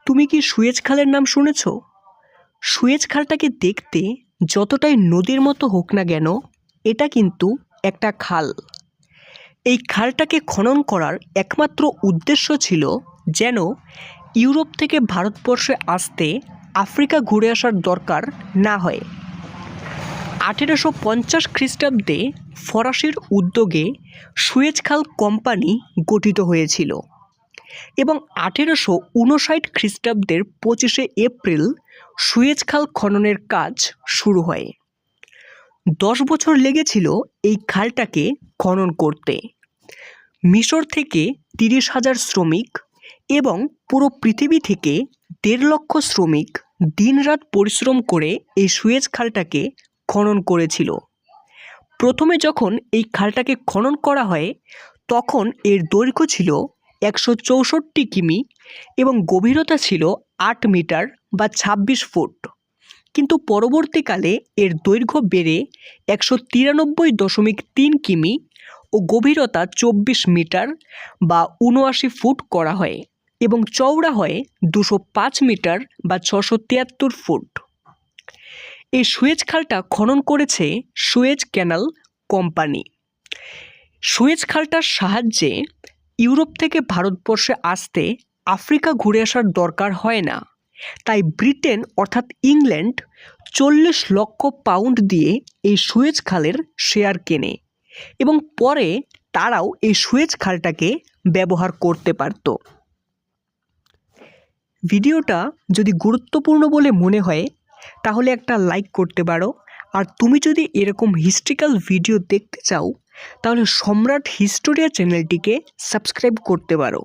তুমি কি সুয়েজ খালের নাম শুনেছ? সুয়েজ খালটাকে দেখতে যতটাই নদীর মতো হোক না কেন, এটা কিন্তু একটা খাল। এই খালটাকে খনন করার একমাত্র উদ্দেশ্য ছিল যেন ইউরোপ থেকে ভারতবর্ষে আসতে আফ্রিকা ঘুরে আসার দরকার না হয়। 1850 খ্রিস্টাব্দে ফরাসির উদ্যোগে সুয়েজ খাল কোম্পানি গঠিত হয়েছিল এবং 1859 খ্রিস্টাব্দের 25শে এপ্রিল সুয়েজ খাল খননের কাজ শুরু হয়। 10 বছর লেগেছিল এই খালটাকে খনন করতে। মিশর থেকে 30,000 শ্রমিক এবং পুরো পৃথিবী থেকে 1.5 লক্ষ শ্রমিক দিনরাত পরিশ্রম করে এই সুয়েজ খালটাকে খনন করেছিল। প্রথমে যখন এই খালটাকে খনন করা হয় তখন এর দৈর্ঘ্য ছিল 164 কিমি এবং গভীরতা ছিল 8 মিটার বা 26 ফুট, কিন্তু পরবর্তীকালে এর দৈর্ঘ্য বেড়ে 193.3 কিমি ও গভীরতা 24 মিটার বা 79 ফুট করা হয় এবং চওড়া হয় 205 মিটার বা 673 ফুট। এই সুয়েজ খালটা খনন করেছে সুয়েজ ক্যানাল কোম্পানি। সুয়েজ খালটার সাহায্যে ইউরোপ থেকে ভারতবর্ষে আসতে আফ্রিকা ঘুরে আসার দরকার হয় না, তাই ব্রিটেন অর্থাৎ ইংল্যান্ড 40 লক্ষ পাউন্ড দিয়ে এই সুয়েজ খালের শেয়ার কেনে এবং পরে তারাও এই সুয়েজ খালটাকে ব্যবহার করতে পারত। ভিডিওটা যদি গুরুত্বপূর্ণ বলে মনে হয় তাহলে একটা লাইক করতে পারো, আর তুমি যদি এরকম হিস্ট্রিক্যাল ভিডিও দেখতে চাও তাহলে সম্রাট হিস্টোরিয়া চ্যানেলটিকে সাবস্ক্রাইব করতে পারো।